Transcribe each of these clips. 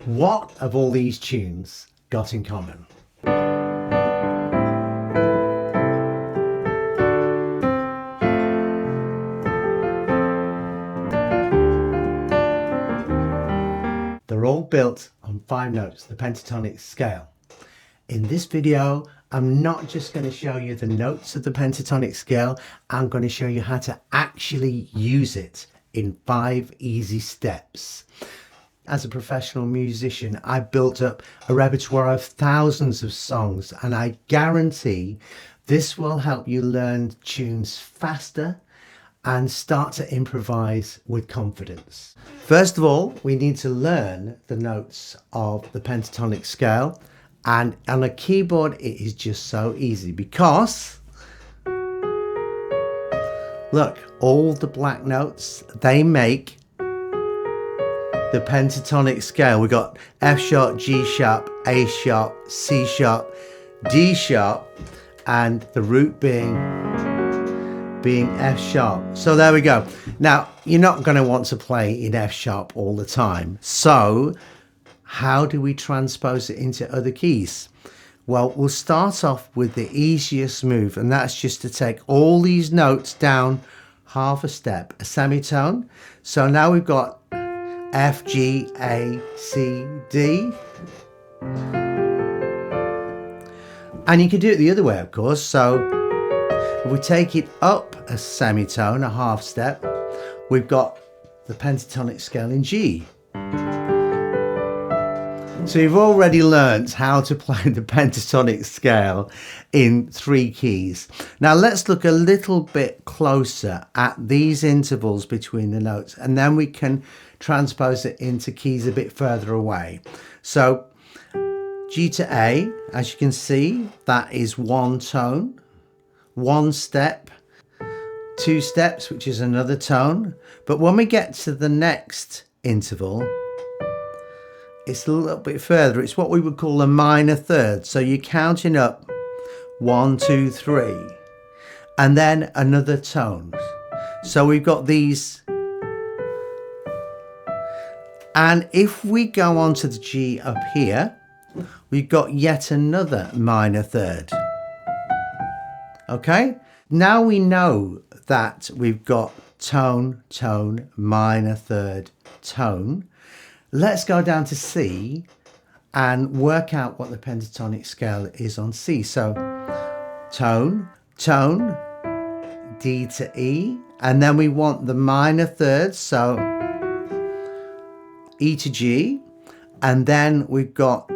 What have all these tunes got in common? They're all built on 5 notes, the pentatonic scale. In this video, I'm not just going to show you the notes of the pentatonic scale, I'm going to show you how to actually use it in 5 easy steps. As a professional musician, I built up a repertoire of thousands of songs, and I guarantee this will help you learn tunes faster and start to improvise with confidence. First of all, we need to learn the notes of the pentatonic scale, and on a keyboard it is just so easy because look, all the black notes, they make the pentatonic scale. We've got F sharp, G sharp, A sharp, C sharp, D sharp, and the root being F sharp. So there we go. Now, you're not going to want to play in F sharp all the time. So how do we transpose it into other keys? Well, we'll start off with the easiest move, and that's just to take all these notes down half a step, a semitone. So now we've got F, G, A, C, D. And you can do it the other way, of course. So if we take it up a semitone, a half step, we've got the pentatonic scale in G. So you've already learnt how to play the pentatonic scale in 3 keys. Now let's look a little bit closer at these intervals between the notes, and then we can transpose it into keys a bit further away. So G to A, as you can see, that is 1 tone, 1 step, 2 steps, which is another tone. But when we get to the next interval, it's a little bit further. It's what we would call a minor third. So you're counting up 1, 2, 3, and then another tone. So we've got these. And if we go on to the G up here, we've got yet another minor third. Okay? Now we know that we've got tone, tone, minor third, tone. Let's go down to C and work out what the pentatonic scale is on C. So tone, tone, D to E, and then we want the minor thirds, so E to G, and then we've got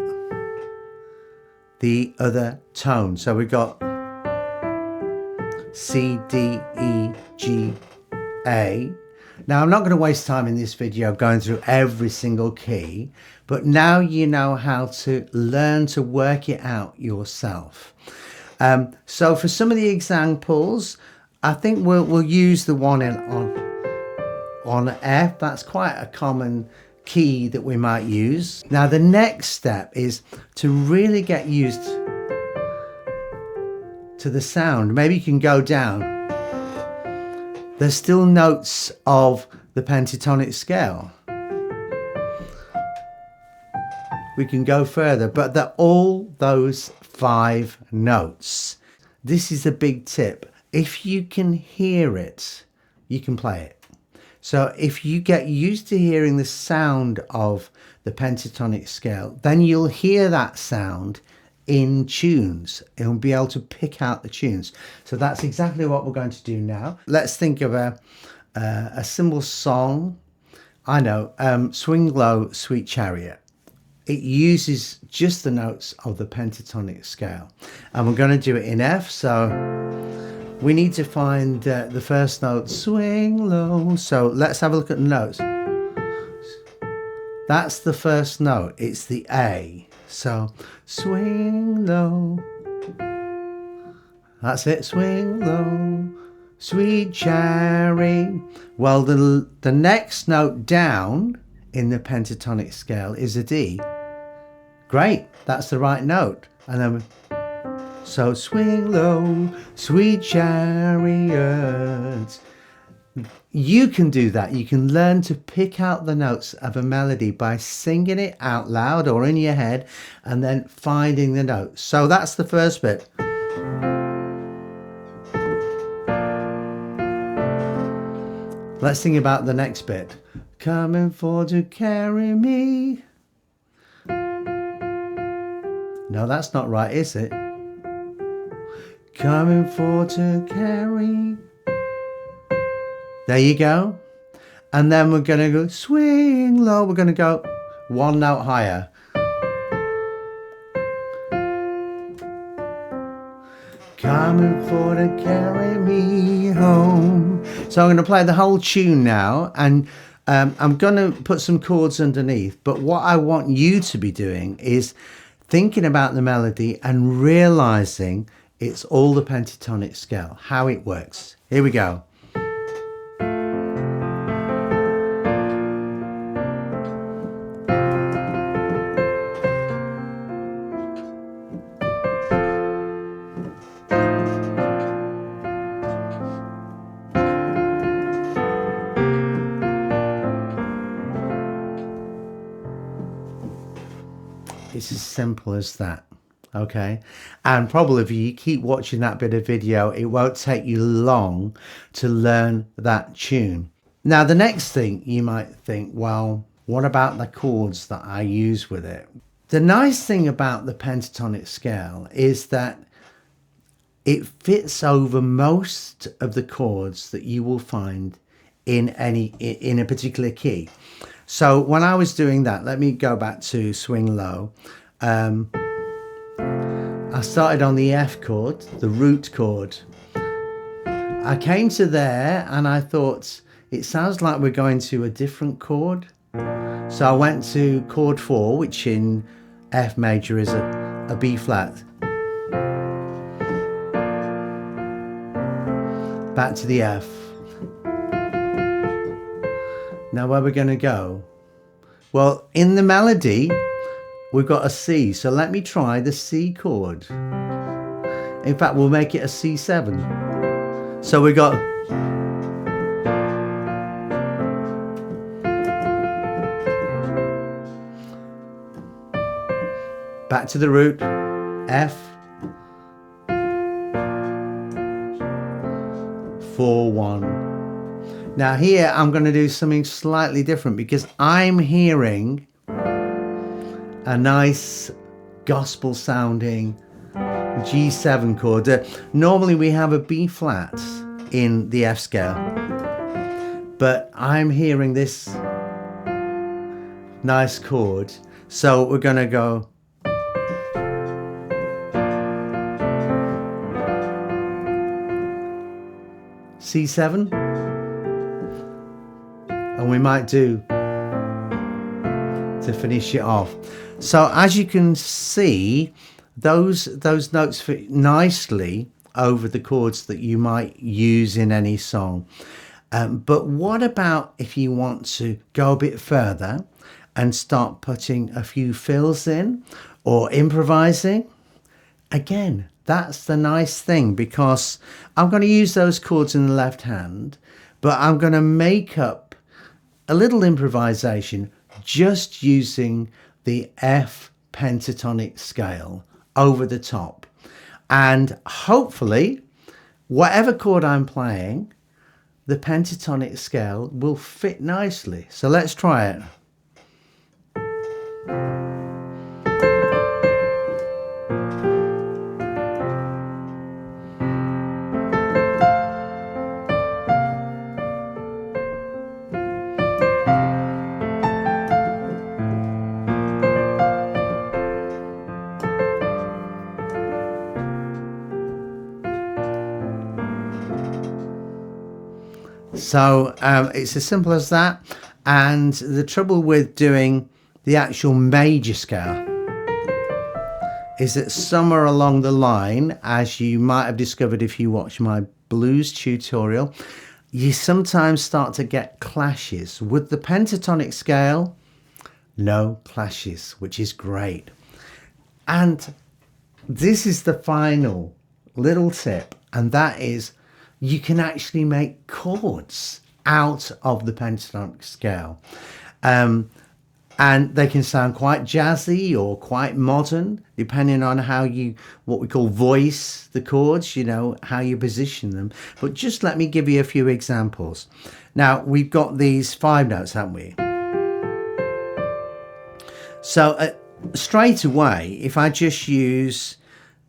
the other tone. So we've got C, D, E, G, A. Now, I'm not going to waste time in this video going through every single key, but now you know how to learn to work it out yourself. So for some of the examples, I think we'll use the one on F. That's quite a common key that we might use. Now, the next step is to really get used to the sound. Maybe you can go down. There's still notes of the pentatonic scale. We can go further, but they're all those 5 notes. This is a big tip. If you can hear it, you can play it. So if you get used to hearing the sound of the pentatonic scale, then you'll hear that sound in tunes. It'll be able to pick out the tunes. So that's exactly what we're going to do now. Let's think of a simple song. I know, Swing Low, Sweet Chariot. It uses just the notes of the pentatonic scale. And we're going to do it in F. So we need to find the first note, swing low. So let's have a look at the notes. That's the first note. It's the A. So swing low. That's it. Swing low, sweet cherry. Well, the next note down in the pentatonic scale is a D. Great. That's the right note. And then so swing low, sweet chariot. You can do that. You can learn to pick out the notes of a melody by singing it out loud or in your head and then finding the notes. So that's the first bit. Let's think about the next bit. Coming for to carry me. No, that's not right, is it? Coming for to carry. There you go. And then we're going to go swing low. We're going to go one note higher. Coming for to carry me home. So I'm going to play the whole tune now, and I'm going to put some chords underneath. But what I want you to be doing is thinking about the melody and realizing it's all the pentatonic scale, how it works. Here we go. It's as simple as that, okay? And probably if you keep watching that bit of video, it won't take you long to learn that tune. Now, the next thing you might think, well, what about the chords that I use with it? The nice thing about the pentatonic scale is that it fits over most of the chords that you will find in a particular key. So when I was doing that, let me go back to swing low. I started on the F chord, the root chord. I came to there and I thought, it sounds like we're going to a different chord. So I went to chord 4, which in F major is a B flat. Back to the F. Now where we're going to go? Well, in the melody, we've got a C. So let me try the C chord. In fact, we'll make it a C7. So we got... Back to the root, F, 4, 1. Now here I'm going to do something slightly different because I'm hearing a nice gospel sounding G7 chord. Normally we have a B flat in the F scale, but I'm hearing this nice chord. So we're going to go C7, and we might do to finish it off. So as you can see, those notes fit nicely over the chords that you might use in any song. But what about if you want to go a bit further and start putting a few fills in or improvising? Again, that's the nice thing, because I'm going to use those chords in the left hand, but I'm going to make up a little improvisation just using the F pentatonic scale over the top. And hopefully, whatever chord I'm playing, the pentatonic scale will fit nicely. So let's try it. So it's as simple as that. And the trouble with doing the actual major scale is that somewhere along the line, as you might have discovered if you watch my blues tutorial, you sometimes start to get clashes. With the pentatonic scale, no clashes, which is great. And this is the final little tip, and that is you can actually make chords out of the pentatonic scale. And they can sound quite jazzy or quite modern, depending on how you, what we call voice the chords, you know, how you position them. But just let me give you a few examples. Now, we've got these 5 notes, haven't we? So straight away, if I just use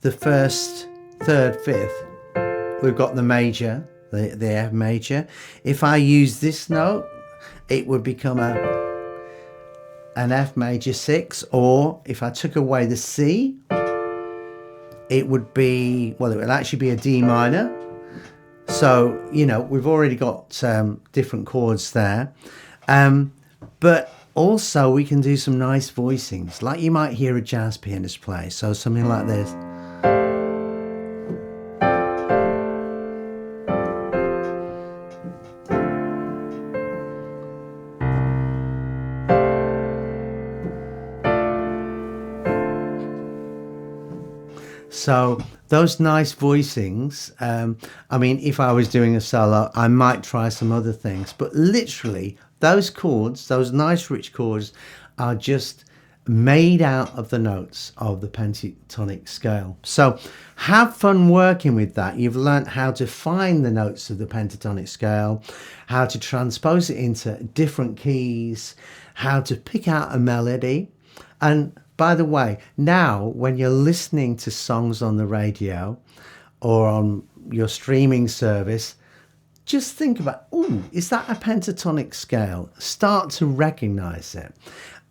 the 1st, 3rd, 5th, we've got the major, the F major. If I use this note, it would become an F major 6, or if I took away the C, it would be, well, it would actually be a D minor. So, you know, we've already got different chords there. But also we can do some nice voicings, like you might hear a jazz pianist play. So something like this. So those nice voicings, I mean, if I was doing a solo, I might try some other things, but literally those chords, those nice rich chords, are just made out of the notes of the pentatonic scale. So have fun working with that. You've learned how to find the notes of the pentatonic scale, how to transpose it into different keys, how to pick out a melody. And by the way, now when you're listening to songs on the radio or on your streaming service, just think about, oh, is that a pentatonic scale? Start to recognize it.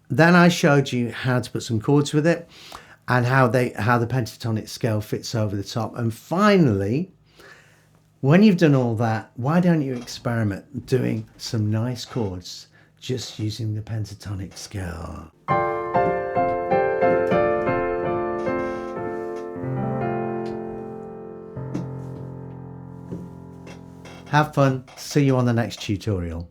Then I showed you how to put some chords with it and how the pentatonic scale fits over the top. And finally, when you've done all that, why don't you experiment doing some nice chords just using the pentatonic scale? Have fun. See you on the next tutorial.